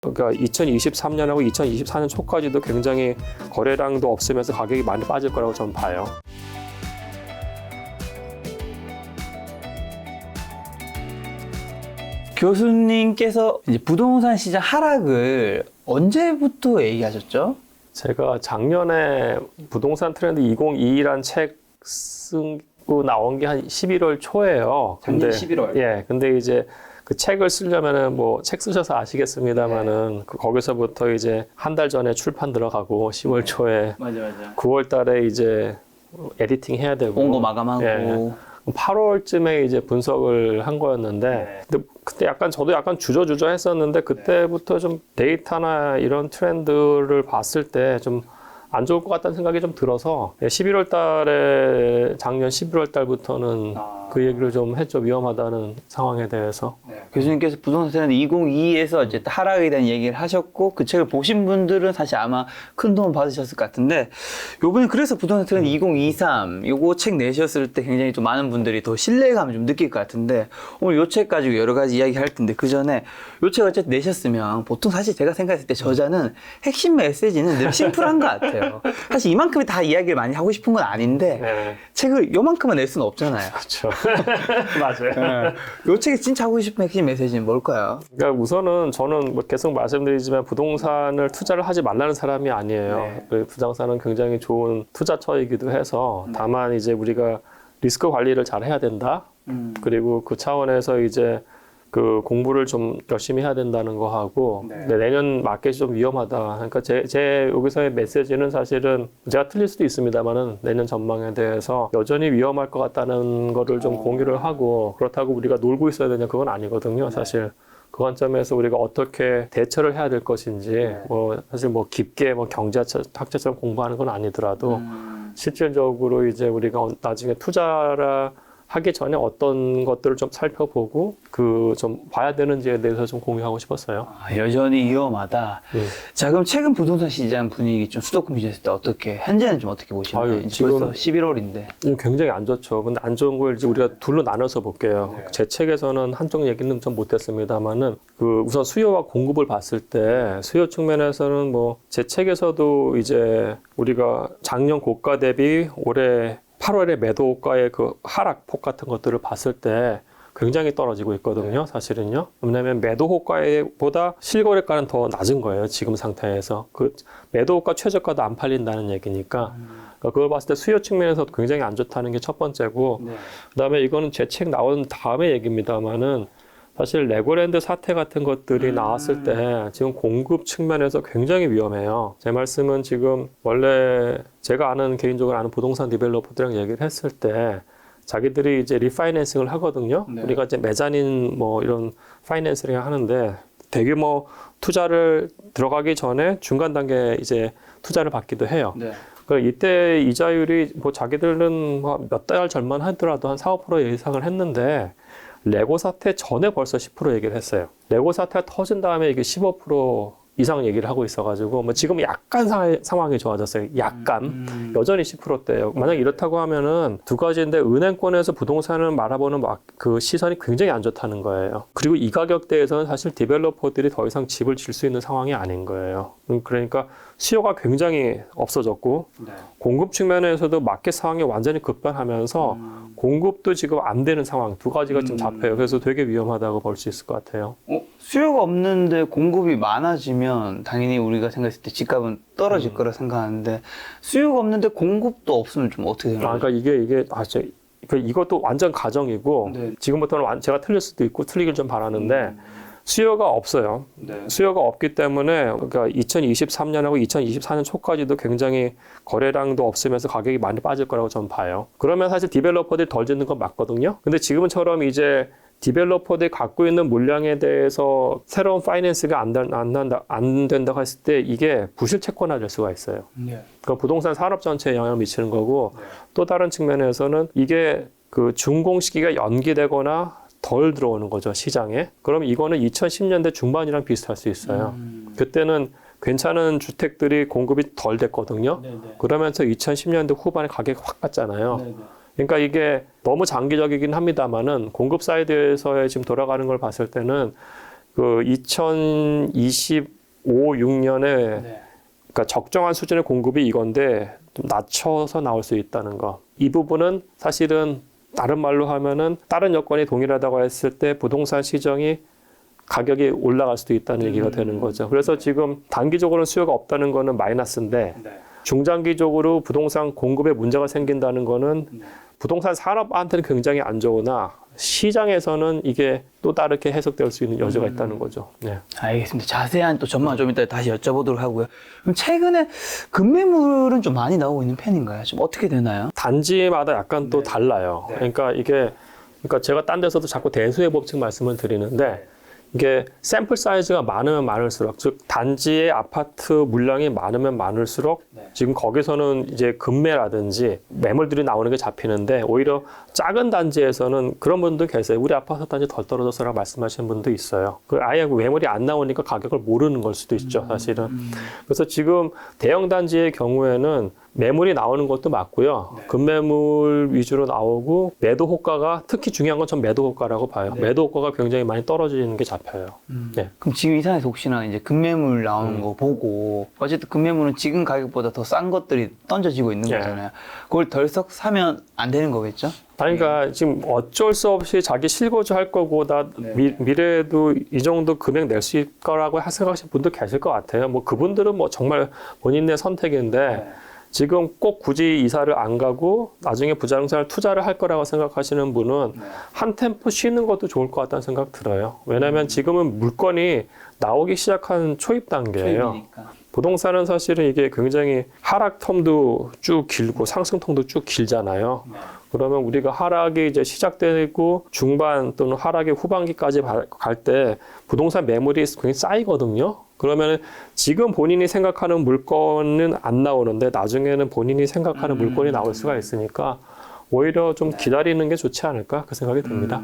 그러니까 2023년하고 2024년 초까지도 굉장히 거래량도 없으면서 가격이 많이 빠질 거라고 저는 봐요. 교수님께서 이제 부동산 시장 하락을 언제부터 얘기하셨죠? 제가 작년에 부동산 트렌드 2022란 책 쓰고 나온 게 한 11월 초예요. 작년 11월. 예, 근데 이제 그 책을 쓰려면은 뭐 책 쓰셔서 아시겠습니다만은 거기서부터 이제 한 달 전에 출판 들어가고 10월 초에 맞아. 9월 달에 이제 에디팅 해야 되고 원고 마감하고. 예. 8월쯤에 이제 분석을 한 거였는데 근데 그때 저도 약간 주저주저 했었는데 그때부터 좀 데이터나 이런 트렌드를 봤을 때 좀 안 좋을 것 같다는 생각이 좀 들어서 11월 달에 작년 11월 달부터는 그 얘기를 좀 했죠. 위험하다는 상황에 대해서. 교수님께서 부동산 트렌드 2022에서 이제 하락에 대한 얘기를 하셨고 그 책을 보신 분들은 사실 아마 큰 도움 받으셨을 것 같은데 요번에 그래서 부동산 트렌드 2023 요거 책 내셨을 때 굉장히 좀 많은 분들이 더 신뢰감을 좀 느낄 것 같은데 오늘 요 책 가지고 여러 가지 이야기 할 텐데 그 전에 요 책 어쨌든 내셨으면 보통 사실 제가 생각했을 때 저자는 핵심 메시지는 늘 심플한 것 같아요. 사실 이만큼이 다 이야기를 많이 하고 싶은 건 아닌데 책을 요만큼만 낼 수는 없잖아요. 그렇죠. 맞아요. 요 책이 진짜 하고 싶은 핵심 메시지는 뭘까요? 그러니까 우선은 저는 뭐 계속 말씀드리지만 부동산을 투자를 하지 말라는 사람이 아니에요. 부동산은 굉장히 좋은 투자처이기도 해서 다만 이제 우리가 리스크 관리를 잘 해야 된다. 그리고 그 차원에서 이제 그 공부를 좀 열심히 해야 된다는 거 하고 내년 마켓이 좀 위험하다. 그러니까 제 여기서의 메시지는 사실은 제가 틀릴 수도 있습니다만은 내년 전망에 대해서 여전히 위험할 것 같다는 거를 좀 공유를 하고 그렇다고 우리가 놀고 있어야 되냐 그건 아니거든요. 사실 그 관점에서 우리가 어떻게 대처를 해야 될 것인지 뭐 사실 뭐 깊게 뭐 경제학자처럼 공부하는 건 아니더라도 실질적으로 이제 우리가 나중에 투자를 하기 전에 어떤 것들을 좀 살펴보고 그 좀 봐야 되는지에 대해서 좀 공유하고 싶었어요. 여전히 위험하다. 자, 그럼 최근 부동산 시장 분위기 좀 수도권 비즈니스 때 어떻게 현재는 좀 어떻게 보시나요? 지금 벌써 11월인데. 굉장히 안 좋죠. 근데 안 좋은 걸 이제 우리가 둘로 나눠서 볼게요. 제 책에서는 한쪽 얘기는 좀 못했습니다만은 그 우선 수요와 공급을 봤을 때 수요 측면에서는 뭐 제 책에서도 이제 우리가 작년 고가 대비 올해 8월에 매도가의 그 하락폭 같은 것들을 봤을 때 굉장히 떨어지고 있거든요. 사실은요. 왜냐하면 매도호가보다 실거래가는 더 낮은 거예요. 지금 상태에서. 그 매도호가 최저가도 안 팔린다는 얘기니까. 그걸 봤을 때 수요 측면에서 굉장히 안 좋다는 게 첫 번째고 그다음에 이거는 제 책 나온 다음에 얘기입니다만은 사실 레고랜드 사태 같은 것들이 나왔을 때 지금 공급 측면에서 굉장히 위험해요. 제 말씀은 지금 원래 제가 개인적으로 아는 부동산 디벨로퍼들이랑 얘기를 했을 때 자기들이 이제 리파이낸싱을 하거든요. 우리가 이제 메자닌 뭐 이런 파이낸스를 하는데 대규모 투자를 들어가기 전에 중간 단계 이제 투자를 받기도 해요. 이때 이자율이 뭐 자기들은 뭐 몇 달 전만 하더라도 한 4~5% 예상을 했는데 레고 사태 전에 벌써 10% 얘기를 했어요. 레고 사태가 터진 다음에 이게 15% 이상 얘기를 하고 있어가지고 뭐 지금 약간 상황이 좋아졌어요. 약간 여전히 10%대예요. 만약 이렇다고 하면은 두 가지인데 은행권에서 부동산을 바라보는 그 시선이 굉장히 안 좋다는 거예요. 그리고 이 가격대에서는 사실 디벨로퍼들이 더 이상 집을 질 수 있는 상황이 아닌 거예요. 그러니까 수요가 굉장히 없어졌고 공급 측면에서도 마켓 상황이 완전히 급변하면서 공급도 지금 안 되는 상황 두 가지가 좀 잡혀요. 그래서 되게 위험하다고 볼 수 있을 것 같아요. 수요가 없는데 공급이 많아지면 당연히 우리가 생각했을 때 집값은 떨어질 거라 생각하는데 수요가 없는데 공급도 없으면 좀 어떻게 생각하세요? 그러니까 이것도 완전 가정이고 지금부터는 제가 틀릴 수도 있고 틀리길 좀 바라는데 수요가 없어요. 수요가 없기 때문에 그러니까 2023년하고 2024년 초까지도 굉장히 거래량도 없으면서 가격이 많이 빠질 거라고 저는 봐요. 그러면 사실 디벨로퍼들이 덜 짓는 건 맞거든요. 근데 지금처럼 이제 디벨로퍼들이 갖고 있는 물량에 대해서 새로운 파이낸스가 안 된다고 했을 때 이게 부실 채권화 될 수가 있어요. 그러니까 부동산 산업 전체에 영향을 미치는 거고 또 다른 측면에서는 이게 그 준공 시기가 연기되거나 덜 들어오는 거죠, 시장에. 그럼 이거는 2010년대 중반이랑 비슷할 수 있어요. 그때는 괜찮은 주택들이 공급이 덜 됐거든요. 그러면서 2010년대 후반에 가격이 확 갔잖아요. 그러니까 이게 너무 장기적이긴 합니다만은 공급 사이드에서의 지금 돌아가는 걸 봤을 때는 그 2025, 6년에 그러니까 적정한 수준의 공급이 이건데 좀 낮춰서 나올 수 있다는 거. 이 부분은 사실은 다른 말로 하면은 다른 여건이 동일하다고 했을 때 부동산 시장이 가격이 올라갈 수도 있다는 얘기가 되는 거죠. 그래서 지금 단기적으로는 수요가 없다는 거는 마이너스인데 중장기적으로 부동산 공급에 문제가 생긴다는 거는 부동산 산업한테는 굉장히 안 좋으나 시장에서는 이게 또 다르게 해석될 수 있는 여지가 있다는 거죠. 네. 알겠습니다. 자세한 또 전망 좀 이따 다시 여쭤보도록 하고요. 그럼 최근에 급매물은 좀 많이 나오고 있는 편인가요? 좀 어떻게 되나요? 단지마다 약간 또 달라요. 그러니까 그러니까 제가 딴 데서도 자꾸 대수의 법칙 말씀을 드리는데 이게 샘플 사이즈가 많으면 많을수록, 즉 단지의 아파트 물량이 많으면 많을수록 지금 거기서는 이제 급매라든지 매물들이 나오는 게 잡히는데 오히려 작은 단지에서는 그런 분도 계세요. 우리 아파트 단지 덜 떨어져서라고 말씀하시는 분도 있어요. 그 아예 매물이 안 나오니까 가격을 모르는 걸 수도 있죠, 사실은. 그래서 지금 대형 단지의 경우에는 매물이 나오는 것도 맞고요. 급매물 위주로 나오고 매도 호가가, 특히 중요한 건 전 매도 호가라고 봐요. 매도 호가가 굉장히 많이 떨어지는 게 잡혀요. 네. 그럼 지금 이 상황에서 혹시나 이제 급매물 나오는 거 보고 어쨌든 급매물은 지금 가격보다 더 싼 것들이 던져지고 있는 거잖아요. 그걸 덜썩 사면 안 되는 거겠죠? 그러니까 지금 어쩔 수 없이 자기 실거주 할 거고 나 미래에도 이 정도 금액 낼 수 있을 거라고 생각하시는 분들 계실 것 같아요. 뭐 그분들은 뭐 정말 본인의 선택인데 지금 꼭 굳이 이사를 안 가고 나중에 부자동산을 투자를 할 거라고 생각하시는 분은 한 템포 쉬는 것도 좋을 것 같다는 생각 들어요. 왜냐하면 지금은 물건이 나오기 시작한 초입 단계예요. 초입이니까. 부동산은 사실은 이게 굉장히 하락 텀도 쭉 길고 상승 텀도 쭉 길잖아요. 그러면 우리가 하락이 이제 시작되고 중반 또는 하락의 후반기까지 갈 때 부동산 매물이 굉장히 쌓이거든요. 그러면 지금 본인이 생각하는 물건은 안 나오는데 나중에는 본인이 생각하는 물건이 나올 수가 있으니까 오히려 좀 기다리는 게 좋지 않을까 그 생각이 듭니다.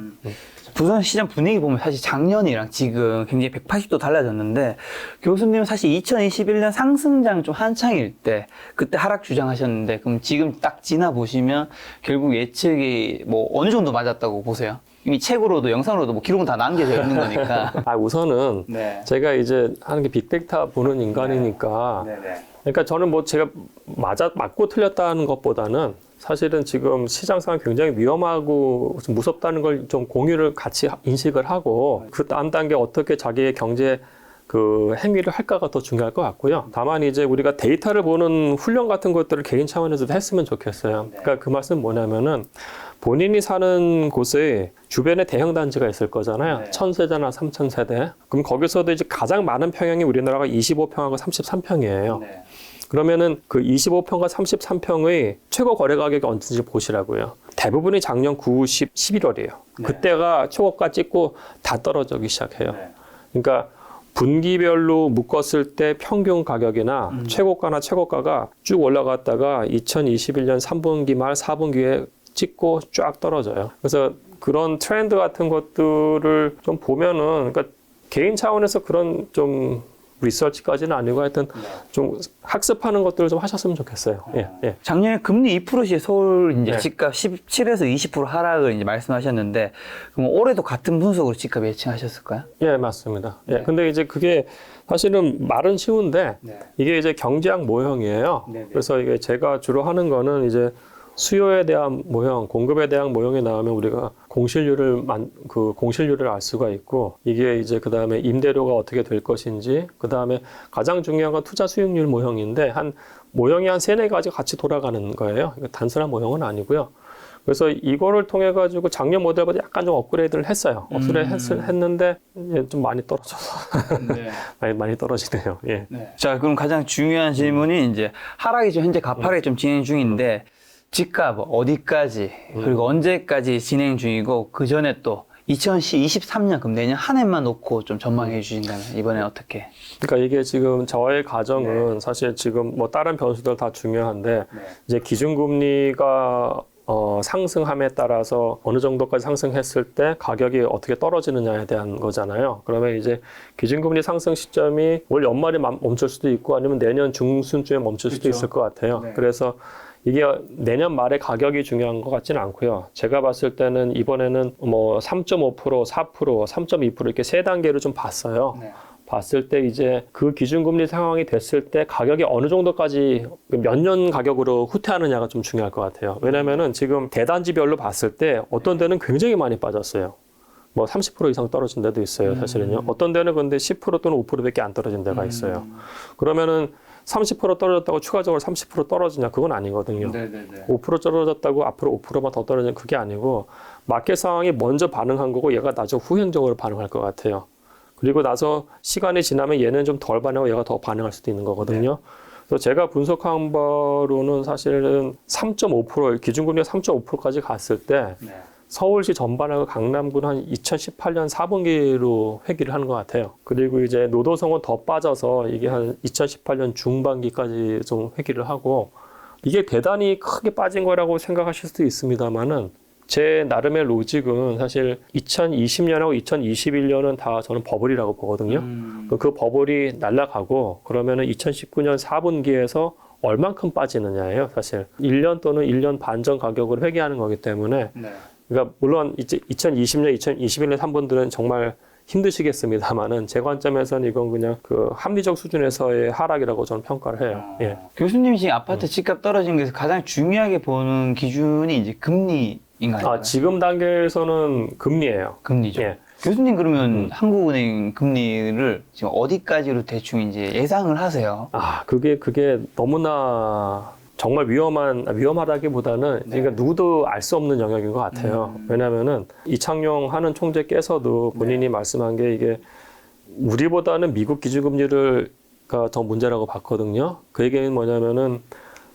부동산 시장 분위기 보면 사실 작년이랑 지금 굉장히 180도 달라졌는데 교수님은 사실 2021년 상승장 좀 한창일 때 그때 하락 주장하셨는데 그럼 지금 딱 지나보시면 결국 예측이 뭐 어느 정도 맞았다고 보세요? 이미 책으로도 영상으로도 뭐 기록은 다 남겨져 있는 거니까. 우선은 제가 이제 하는 게 빅데이터 보는 인간이니까 그러니까 저는 뭐 제가 맞고 틀렸다는 것보다는 사실은 지금 시장 상황이 굉장히 위험하고 좀 무섭다는 걸 좀 공유를 같이 인식을 하고 그 다음 단계 어떻게 자기의 경제 그 행위를 할까가 더 중요할 것 같고요. 다만 이제 우리가 데이터를 보는 훈련 같은 것들을 개인 차원에서도 했으면 좋겠어요. 그러니까 그 말씀은 뭐냐면은 본인이 사는 곳에 주변에 대형 단지가 있을 거잖아요. 1000세대나 3000세대. 그럼 거기서도 이제 가장 많은 평형이 우리나라가 25평하고 33평이에요. 그러면은 그 25평과 33평의 최고 거래 가격이 언제인지 보시라고요. 대부분이 작년 9, 10, 11월이에요. 그때가 초고가 찍고 다 떨어지기 시작해요. 그러니까 분기별로 묶었을 때 평균 가격이나 최고가나 최고가가 쭉 올라갔다가 2021년 3분기 말 4분기에 찍고 쫙 떨어져요. 그래서 그런 트렌드 같은 것들을 좀 보면은 그러니까 개인 차원에서 그런 좀 리서치까지는 아니고 하여튼 좀 학습하는 것들을 좀 하셨으면 좋겠어요. 예. 작년에 금리 2%씩 서울 이제 집값 17에서 20% 하락을 이제 말씀하셨는데 그럼 올해도 같은 분석으로 집값 예측하셨을까요? 예, 맞습니다. 예. 근데 이제 그게 사실은 말은 쉬운데 이게 이제 경제학 모형이에요. 그래서 이게 제가 주로 하는 거는 이제 수요에 대한 모형, 공급에 대한 모형이 나오면 우리가 공실률을 알 수가 있고 이게 이제 그 다음에 임대료가 어떻게 될 것인지 그 다음에 가장 중요한 건 투자 수익률 모형인데 모형이 한 3-4가지 같이 돌아가는 거예요. 단순한 모형은 아니고요. 그래서 이거를 통해 가지고 작년 모델보다 약간 좀 업그레이드를 했어요. 했는데 좀 많이 떨어져서 많이 떨어지네요. 예. 자, 그럼 가장 중요한 질문이 이제 하락이 지금 현재 가파르게 좀 진행 중인데 집값 어디까지 그리고 언제까지 진행 중이고 그 전에 또 2023년 그럼 내년 한 해만 놓고 좀 전망해 주신다면 이번에 어떻게? 그러니까 이게 지금 저의 가정은 사실 지금 뭐 다른 변수들 다 중요한데 이제 기준금리가 상승함에 따라서 어느 정도까지 상승했을 때 가격이 어떻게 떨어지느냐에 대한 거잖아요. 그러면 이제 기준금리 상승 시점이 올 연말에 멈출 수도 있고 아니면 내년 중순쯤에 멈출 수도 있을 것 같아요. 그래서 이게 내년 말에 가격이 중요한 것 같지는 않고요. 제가 봤을 때는 이번에는 뭐 3.5%, 4%, 3.2% 이렇게 세 단계로 좀 봤어요. 네. 봤을 때 이제 그 기준금리 상황이 됐을 때 가격이 어느 정도까지 몇 년 가격으로 후퇴하느냐가 좀 중요할 것 같아요. 왜냐면은 지금 대단지별로 봤을 때 어떤 데는 굉장히 많이 빠졌어요. 뭐 30% 이상 떨어진 데도 있어요, 사실은요. 어떤 데는 근데 10% 또는 5%밖에 안 떨어진 데가 있어요. 그러면은 30% 떨어졌다고 추가적으로 30% 떨어지냐? 그건 아니거든요. 네네네. 5% 떨어졌다고 앞으로 5%만 더 떨어지냐? 그게 아니고 마켓 상황이 먼저 반응한 거고 얘가 나중 후행적으로 반응할 것 같아요. 그리고 나서 시간이 지나면 얘는 좀 덜 반응하고 얘가 더 반응할 수도 있는 거거든요. 그래서 제가 분석한 바로는 사실은 3.5% 기준금리가 3.5%까지 갔을 때 네. 서울시 전반하고 강남군 한 2018년 4분기로 회귀를 하는 것 같아요. 그리고 이제 노도성은 더 빠져서 이게 한 2018년 중반기까지 좀 회귀를 하고 이게 대단히 크게 빠진 거라고 생각하실 수도 있습니다만은 제 나름의 로직은 사실 2020년하고 2021년은 다 저는 버블이라고 보거든요. 그 버블이 날아가고 그러면은 2019년 4분기에서 얼만큼 빠지느냐예요, 사실. 1년 또는 1년 반 전 가격을 회귀하는 거기 때문에 네. 그러니까 물론 이제 2020년, 2021년 3분들은 정말 힘드시겠습니다만은 제 관점에서는 이건 그냥 그 합리적 수준에서의 하락이라고 저는 평가를 해요. 예. 교수님이 지금 아파트 집값 떨어진 것에서 가장 중요하게 보는 기준이 이제 금리인가요? 지금 단계에서는 금리예요. 금리죠. 예. 교수님 그러면 한국은행 금리를 지금 어디까지로 대충 이제 예상을 하세요? 그게 너무나 정말 위험하다기보다는 그러니까 누구도 알 수 없는 영역인 것 같아요. 왜냐하면은 이창용 하는 총재께서도 본인이 말씀한 게 이게 우리보다는 미국 기준금리가 더 문제라고 봤거든요. 그 얘기는 뭐냐면은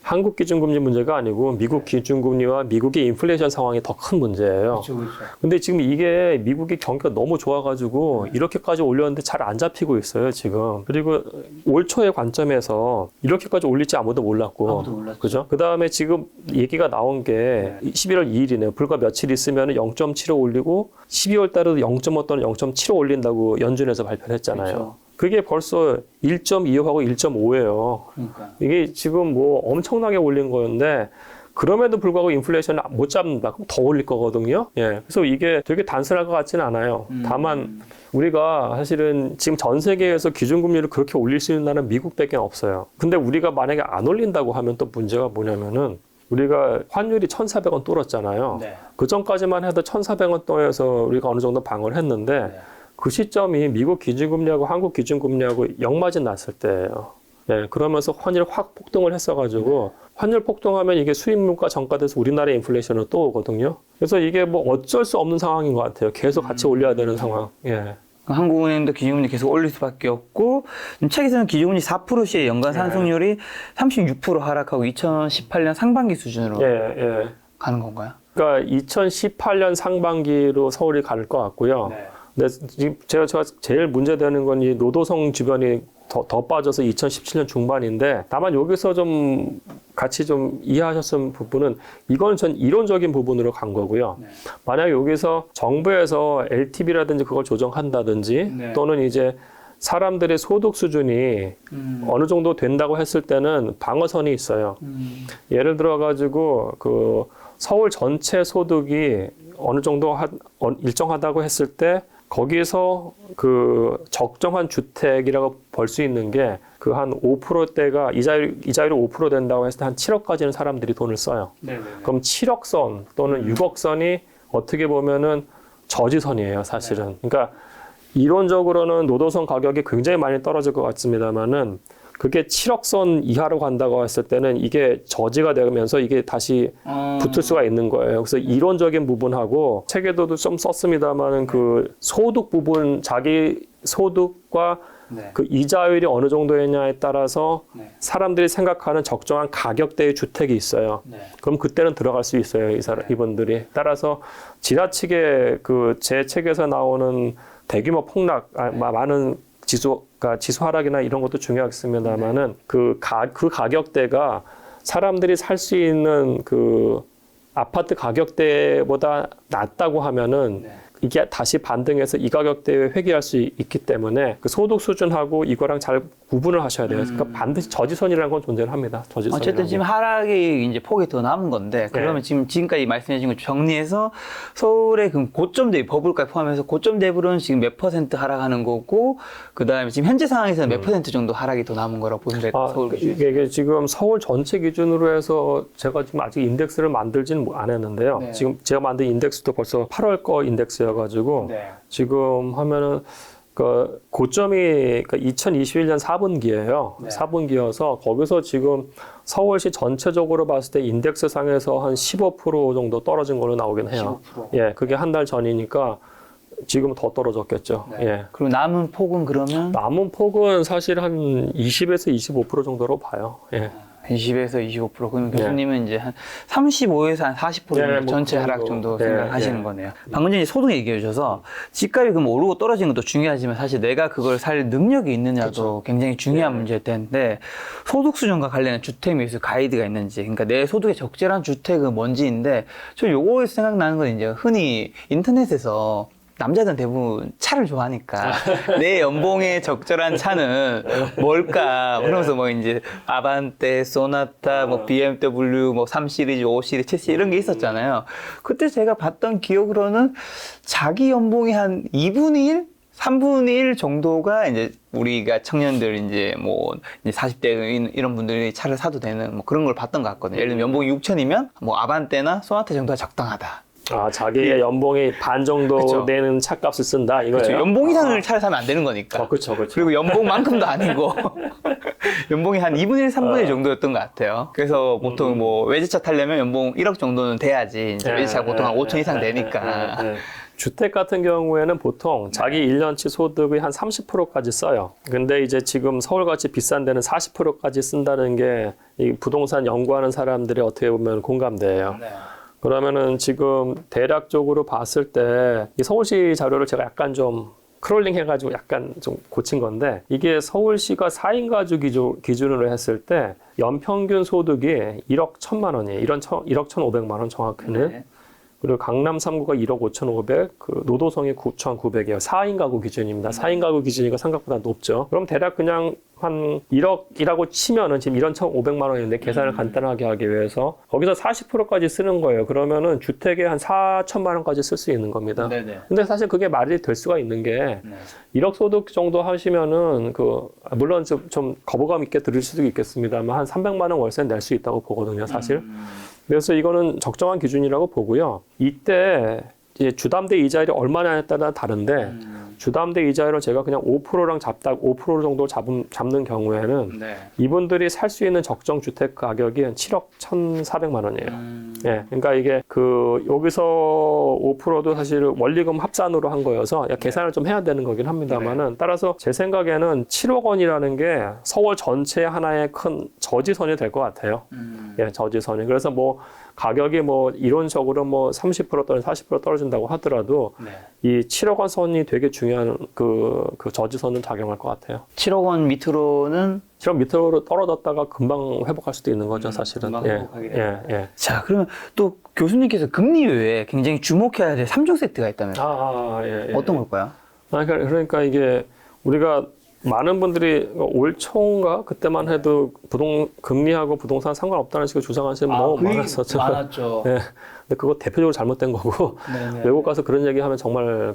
한국 기준금리 문제가 아니고 미국 기준금리와 미국의 인플레이션 상황이 더 큰 문제예요. 그렇죠. 근데 지금 이게 미국의 경기가 너무 좋아가지고 이렇게까지 올렸는데 잘 안 잡히고 있어요, 지금. 그리고 올 초의 관점에서 이렇게까지 올릴지 아무도 몰랐고. 아무도 몰랐죠. 그죠? 그 다음에 지금 얘기가 나온 게 11월 2일이네요. 불과 며칠 있으면 0.75 올리고 12월 달에도 0.5 또는 0.75 올린다고 연준에서 발표를 했잖아요. 그렇죠. 그게 벌써 1.25하고 1.5예요. 그러니까. 이게 지금 뭐 엄청나게 올린 거였는데 그럼에도 불구하고 인플레이션을 못 잡는다. 그럼 더 올릴 거거든요. 예. 그래서 이게 되게 단순할 것 같지는 않아요. 다만 우리가 사실은 지금 전 세계에서 기준금리를 그렇게 올릴 수 있는 나라는 미국밖에 없어요. 근데 우리가 만약에 안 올린다고 하면 또 문제가 뭐냐면은 우리가 환율이 1,400원 뚫었잖아요. 네. 그 전까지만 해도 1,400원 떠에서 우리가 어느 정도 방어를 했는데 그 시점이 미국 기준금리하고 한국 기준금리하고 역마진 났을 때예요. 네, 그러면서 환율이 확 폭등을 했어가지고 환율 폭등하면 이게 수입 물가 전가돼서 우리나라의 인플레이션으로 또 오거든요. 그래서 이게 뭐 어쩔 수 없는 상황인 것 같아요. 계속 같이 올려야 되는 상황. 예. 한국은행도 기준금리 계속 올릴 수밖에 없고 책에서는 기준금리 4%시의 연간 상승률이 36% 하락하고 2018년 상반기 수준으로 가는 건가요? 그러니까 2018년 상반기로 서울이 갈 것 같고요. 근데 지금 제가 제일 문제되는 건 이 노도성 주변이 더 빠져서 2017년 중반인데 다만 여기서 좀 같이 좀 이해하셨을 부분은 이건 전 이론적인 부분으로 간 거고요. 만약 여기서 정부에서 LTV라든지 그걸 조정한다든지 또는 이제 사람들의 소득 수준이 어느 정도 된다고 했을 때는 방어선이 있어요. 예를 들어 가지고 그 서울 전체 소득이 어느 정도 일정하다고 했을 때 거기서 그 적정한 주택이라고 볼 수 있는 게 그 한 5%대가 이자율이 5% 된다고 했을 때 한 7억까지는 사람들이 돈을 써요. 그럼 7억 선 또는 6억 선이 어떻게 보면은 저지선이에요, 사실은. 그러니까 이론적으로는 노도성 가격이 굉장히 많이 떨어질 것 같습니다만은 그게 7억 선 이하로 간다고 했을 때는 이게 저지가 되면서 이게 다시 붙을 수가 있는 거예요. 그래서 이론적인 부분하고 책에도 좀 썼습니다만은 그 소득 부분, 자기 소득과 그 이자율이 어느 정도였냐에 따라서 사람들이 생각하는 적정한 가격대의 주택이 있어요. 그럼 그때는 들어갈 수 있어요, 이분들이. 따라서 지나치게 그 제 책에서 나오는 대규모 폭락, 많은 지수 하락이나 이런 것도 중요하겠습니다만은 그 가격대가 사람들이 살 수 있는 그 아파트 가격대보다 낮다고 하면은 이게 다시 반등해서 이 가격대에 회귀할 수 있기 때문에 그 소득 수준하고 이거랑 잘 구분을 하셔야 돼요. 그러니까 반드시 저지선이라는 건 존재를 합니다. 저지선. 어쨌든 지금 하락이 이제 폭이 더 남은 건데 그러면 지금까지 말씀해주신 걸 정리해서 서울의 그 고점 대비 버블까지 포함해서 고점 대비로는 지금 몇 % 하락하는 거고 그 다음에 지금 현재 상황에서는 몇 % 정도 하락이 더 남은 거라고 보면 될까요? 서울 기준. 이게 지금 서울 전체 기준으로 해서 제가 지금 아직 인덱스를 만들지는 안 했는데요. 네. 지금 제가 만든 인덱스도 벌써 8월 거 인덱스여가지고 네. 지금 하면은 그 고점이 2021년 4분기예요. 네. 4분기여서 거기서 지금 서울시 전체적으로 봤을 때 인덱스 상에서 한 15% 정도 떨어진 걸로 나오긴 해요. 15%. 예, 그게 한 달 전이니까 지금 더 떨어졌겠죠. 네. 예. 그리고 남은 폭은 그러면 남은 폭은 사실 한 20에서 25% 정도로 봐요. 예. 20에서 25%. 그러면 교수님은 이제 한 35에서 한 40% 정도 네, 뭐 전체 그 하락 정도. 정도 네, 생각하시는 네. 거네요. 방금 전에 소득 얘기해 주셔서 집값이 그럼 오르고 떨어지는 것도 중요하지만 사실 내가 그걸 살 능력이 있느냐도 굉장히 중요한 문제일 텐데 소득 수준과 관련된 주택 매수 가이드가 있는지 그러니까 내 소득에 적절한 주택은 뭔지인데 저 요거에서 생각나는 건 이제 흔히 인터넷에서 남자들은 대부분 차를 좋아하니까 내 연봉에 적절한 차는 뭘까? 그러면서 뭐 이제 아반떼, 소나타, 뭐 BMW, 뭐 3 시리즈, 5 시리즈, 7 시리즈 이런 게 있었잖아요. 그때 제가 봤던 기억으로는 자기 연봉이 한 2분의 1? 3분의 1 정도가 이제 우리가 청년들 이제 뭐 이제 40대 이런 분들이 차를 사도 되는 뭐 그런 걸 봤던 것 같거든요. 예를 들면 연봉이 6천이면 뭐 아반떼나 소나타 정도가 적당하다. 아, 자기의 연봉이 반 정도 그쵸. 되는 차값을 쓴다 이거예요. 그렇죠. 연봉 이상을 차를 사면 안 되는 거니까. 그렇죠, 그렇죠. 그리고 연봉만큼도 아니고 연봉이 한 2분의 1, 3분의 1 정도였던 것 같아요. 그래서 보통 뭐 외제차 타려면 연봉 1억 정도는 돼야지. 이제 외제차 보통 한 5천 이상 되니까. 주택 같은 경우에는 보통 자기 1년치 소득의 한 30%까지 써요. 근데 이제 지금 서울같이 비싼 데는 40%까지 쓴다는 게 이 부동산 연구하는 사람들이 어떻게 보면 공감돼요. 네. 그러면은 지금 대략적으로 봤을 때 이 서울시 자료를 제가 약간 좀 크롤링 해가지고 약간 좀 고친 건데 이게 서울시가 4인 가족 기준으로 했을 때 연평균 소득이 1억 1천만 원이에요. 1억 1,500만 원 정확히는. 네. 그리고 강남 3구가 1억 5,500, 그 노도성이 9,900이에요. 4인 가구 기준입니다. 4인 가구 기준이니까 생각보다 높죠. 그럼 대략 그냥 한 1억이라고 치면은 지금 1억 1,500만 원인데 계산을 간단하게 하기 위해서 거기서 40%까지 쓰는 거예요. 그러면은 주택에 한 4천만 원까지 쓸 수 있는 겁니다. 네네. 근데 사실 그게 말이 될 수가 있는 게 네. 1억 소득 정도 하시면은 물론 좀 거부감 있게 들을 수도 있겠습니다만 한 300만 원 월세 낼 수 있다고 보거든요, 사실. 그래서 이거는 적정한 기준이라고 보고요. 이때 이제 주담대 이자율이 얼마냐에 따라 다른데 주담대 이자율을 제가 그냥 5%랑 5% 정도 잡는 경우에는 네. 이분들이 살 수 있는 적정 주택 가격이 7억 1,400만 원이에요. 예, 그러니까 이게 여기서 5%도 사실 원리금 합산으로 한 거여서 계산을 좀 해야 되는 거긴 합니다만은 따라서 제 생각에는 7억 원이라는 게 서울 전체 하나의 큰 저지선이 될 것 같아요. 예, 저지선이. 그래서 뭐 가격이 뭐 이론적으로 뭐 30% 또는 40% 떨어진다고 하더라도 네. 이 7억 원 선이 되게 중요한 그 저지선을 작용할 것 같아요. 7억 원 밑으로는 7억 밑으로 떨어졌다가 금방 회복할 수도 있는 거죠, 사실은. 금방 회복하게 되는 예. 자, 그러면 또 교수님께서 금리 외에 굉장히 주목해야 될 3종 세트가 있다면서요? 예. 어떤 걸까요? 그러니까 이게 우리가 많은 분들이 올 초인가 그때만 해도 금리하고 부동산 상관없다는 식으로 주장하시는 분 너무 많았었죠. 많았죠. 네. 근데 그거 대표적으로 잘못된 거고 네네. 외국 가서 그런 얘기하면 정말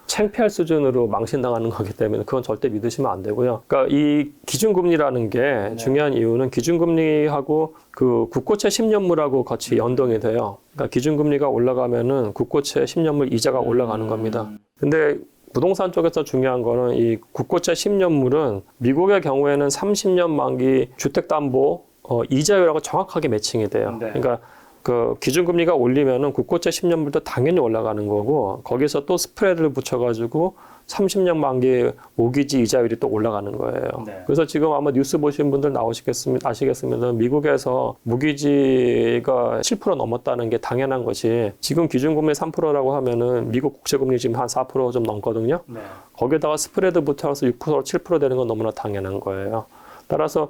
창피할 수준으로 망신당하는 거기 때문에 그건 절대 믿으시면 안 되고요. 그러니까 이 기준금리라는 게 중요한 이유는 기준금리하고 그 국고채 10년물하고 같이 연동이 돼요. 그러니까 기준금리가 올라가면은 국고채 10년물 이자가 올라가는 겁니다. 근데 부동산 쪽에서 중요한 거는 이 국고채 10년물은 미국의 경우에는 30년 만기 주택담보 이자율하고 정확하게 매칭이 돼요. 네. 그러니까 그 기준금리가 올리면은 국고채 10년물도 당연히 올라가는 거고 거기서 또 스프레드를 붙여가지고 30년 만기 모기지 이자율이 또 올라가는 거예요. 네. 그래서 지금 아마 뉴스 보신 분들 아시겠습니다. 미국에서 모기지가 7% 넘었다는 게 당연한 것이 지금 기준금리 3%라고 하면은 미국 국채금리 지금 한 4% 좀 넘거든요. 네. 거기에다가 스프레드 붙여서 6%, 7% 되는 건 너무나 당연한 거예요. 따라서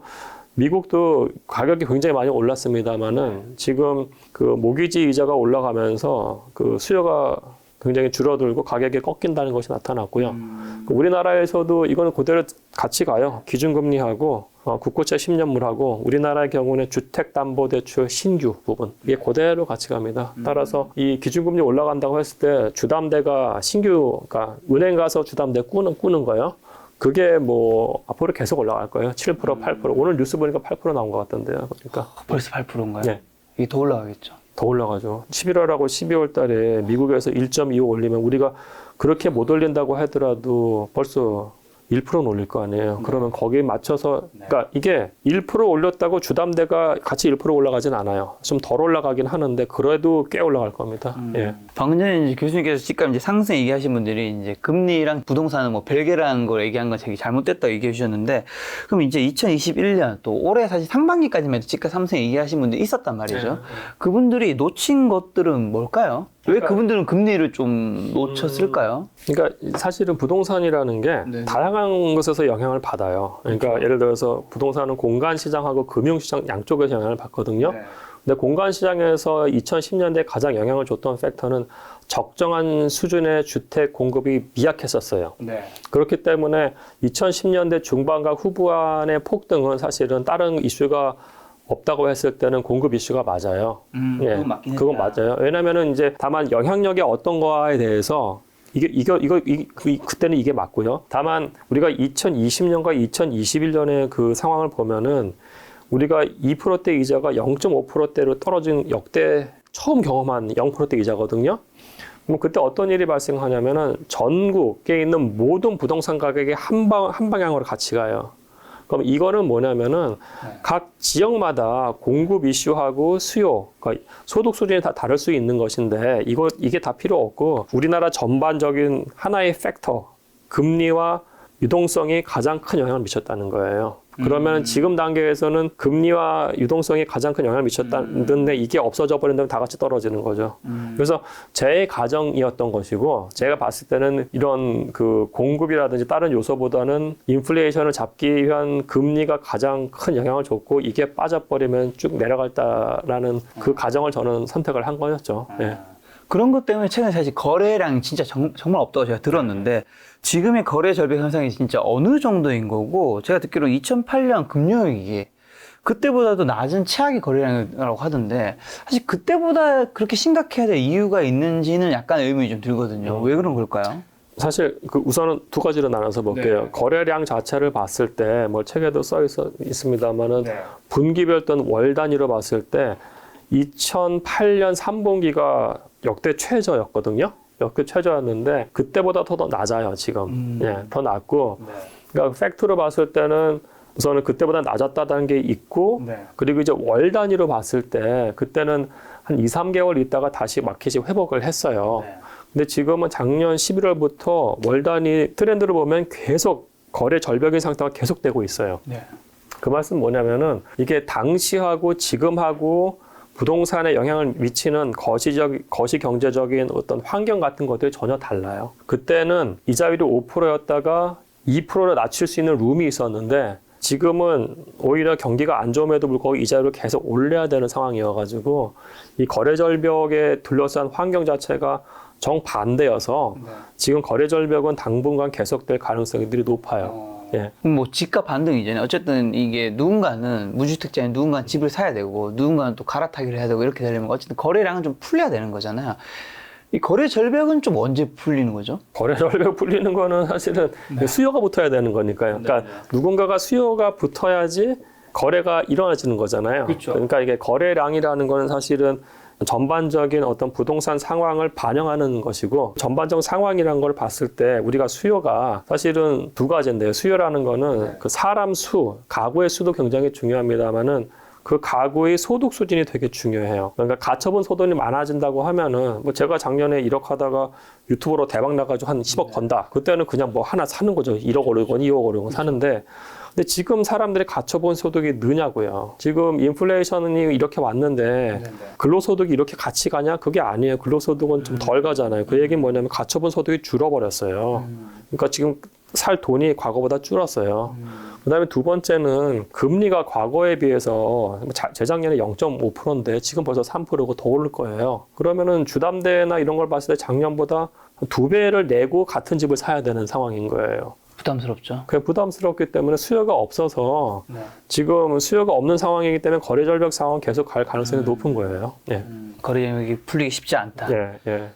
미국도 가격이 굉장히 많이 올랐습니다만은 지금 그 모기지 이자가 올라가면서 그 수요가 굉장히 줄어들고 가격이 꺾인다는 것이 나타났고요. 우리나라에서도 이거는 그대로 같이 가요. 기준금리하고 국고채 10년물하고 우리나라의 경우는 주택담보대출 신규 부분 이게 그대로 같이 갑니다. 따라서 이 기준금리 올라간다고 했을 때 주담대가 신규, 그러니까 은행 가서 주담대 꾸는 거예요. 그게 뭐 앞으로 계속 올라갈 거예요. 7%, 8%. 오늘 뉴스 보니까 8% 나온 것 같던데요. 그러니까 벌써 8%인가요? 네. 이게 더 올라가겠죠. 더 올라가죠. 11월하고 12월 달에 미국에서 1.25 올리면 우리가 그렇게 못 올린다고 하더라도 벌써 1%는 올릴 거 아니에요. 그러면 거기에 맞춰서, 그러니까 이게 1% 올렸다고 주담대가 같이 1% 올라가진 않아요. 좀 덜 올라가긴 하는데 그래도 꽤 올라갈 겁니다. 예. 방금 전에 이제 교수님께서 지금 이제 상승 얘기하신 분들이 이제 금리랑 부동산은 뭐 별개라는 걸 얘기한 건 되게 잘못됐다 얘기해 주셨는데, 그럼 이제 2021년 또 올해 사실 상반기까지만 해도 집값 상승 얘기하신 분들이 있었단 말이죠. 그분들이 놓친 것들은 뭘까요? 왜 그분들은 금리를 좀 놓쳤을까요? 그러니까 사실은 부동산이라는 게 네. 다양한 것에서 영향을 받아요. 그러니까 예를 들어서 부동산은 공간 시장하고 금융 시장 양쪽에서 영향을 받거든요. 근데 공간 시장에서 2010년대 가장 영향을 줬던 팩터는 적정한 수준의 주택 공급이 미약했었어요. 그렇기 때문에 2010년대 중반과 후반의 폭등은 사실은 다른 이슈가 없다고 했을 때는 공급 이슈가 맞아요. 예, 그건 맞긴 그건 했다. 맞아요. 왜냐면은 이제 다만 영향력이 어떤 거에 대해서 그때는 이게 맞고요. 다만 우리가 2020년과 2021년의 그 상황을 보면은 우리가 2%대 이자가 0.5%대로 떨어진 역대 처음 경험한 0%대 이자거든요. 그럼 그때 어떤 일이 발생하냐면은 전국에 있는 모든 부동산 가격이 한 방향으로 같이 가요. 그럼 이거는 뭐냐면은 각 지역마다 공급 이슈하고 수요, 그러니까 소득 수준이 다 다를 수 있는 것인데 이게 다 필요 없고 우리나라 전반적인 하나의 팩터, 금리와 유동성이 가장 큰 영향을 미쳤다는 거예요. 그러면 지금 단계에서는 금리와 유동성이 가장 큰 영향을 미쳤다는데 이게 없어져 버린다면 다 같이 떨어지는 거죠. 그래서 제 가정이었던 것이고 제가 봤을 때는 이런 그 공급이라든지 다른 요소보다는 인플레이션을 잡기 위한 금리가 가장 큰 영향을 줬고 이게 빠져버리면 쭉 내려갈다라는 그 가정을 저는 선택을 한 거였죠. 네. 그런 것 때문에 최근에 사실 거래량이 진짜 정말 없다고 제가 들었는데, 지금의 거래 절벽 현상이 진짜 어느 정도인 거고, 제가 듣기로 2008년 금융위기 그때보다도 낮은 최악의 거래량이라고 하던데, 사실 그때보다 그렇게 심각해야 될 이유가 있는지는 약간 의문이 좀 들거든요. 왜 그런 걸까요? 사실 우선은 두 가지로 나눠서 볼게요. 네. 거래량 자체를 봤을 때 뭐 책에도 써 있습니다만은 분기별 또는 월 단위로 봤을 때 2008년 3분기가 역대 최저였거든요. 역대 최저였는데 그때보다 더 낮아요, 지금. 예, 더 낮고. 그러니까 팩트로 봤을 때는 우선은 그때보다 낮았다는 게 있고, 그리고 이제 월 단위로 봤을 때 그때는 한 2, 3개월 있다가 다시 마켓이 회복을 했어요. 근데 지금은 작년 11월부터 월 단위 트렌드를 보면 계속 거래 절벽인 상태가 계속되고 있어요. 그 말씀 뭐냐면은 이게 당시하고 지금하고 부동산에 영향을 미치는 거시 경제적인 어떤 환경 같은 것들이 전혀 달라요. 그때는 이자율이 5%였다가 2%로 낮출 수 있는 룸이 있었는데 지금은 오히려 경기가 안 좋음에도 불구하고 이자율을 계속 올려야 되는 상황이어가지고 이 거래 절벽에 둘러싼 환경 자체가 정반대여서 지금 거래 절벽은 당분간 계속될 가능성이 높아요. 예. 뭐 집값 반등이잖아요. 어쨌든 이게 누군가는 무주택자인 누군가는 집을 사야 되고 누군가는 또 갈아타기를 해야 되고 이렇게 되려면 어쨌든 거래량은 좀 풀려야 되는 거잖아요. 이 거래 절벽은 좀 언제 풀리는 거죠? 거래 절벽 풀리는 거는 사실은 수요가 붙어야 되는 거니까요. 그러니까 누군가가 수요가 붙어야지 거래가 일어나지는 거잖아요. 그렇죠. 그러니까 이게 거래량이라는 거는 사실은 전반적인 어떤 부동산 상황을 반영하는 것이고 전반적 상황이라는 걸 봤을 때 우리가 수요가 사실은 두 가지인데요. 수요라는 거는 그 사람 수, 가구의 수도 굉장히 중요합니다만은 그 가구의 소득 수준이 되게 중요해요. 그러니까 가처분 소득이 많아진다고 하면은 뭐 제가 작년에 1억 하다가 유튜브로 대박 나가지고 한 10억 번다. 그때는 그냥 뭐 하나 사는 거죠. 1억 오르건 2억 오르건 사는데 근데 지금 사람들이 가처분 소득이 느냐고요. 지금 인플레이션이 이렇게 왔는데 근로소득이 이렇게 같이 가냐? 그게 아니에요. 근로소득은 좀 덜 가잖아요. 그 얘기는 뭐냐면 가처분 소득이 줄어버렸어요. 그러니까 지금 살 돈이 과거보다 줄었어요. 그다음에 두 번째는 금리가 과거에 비해서 재작년에 0.5%인데 지금 벌써 3%고 더 오를 거예요. 그러면은 주담대나 이런 걸 봤을 때 작년보다 2배를 내고 같은 집을 사야 되는 상황인 거예요. 부담스럽죠. 그게 부담스럽기 때문에 수요가 없어서 네. 지금 수요가 없는 상황이기 때문에 거래 절벽 상황 계속 갈 가능성이 높은 거예요. 예. 거래 영역이 풀리기 쉽지 않다. 예, 예.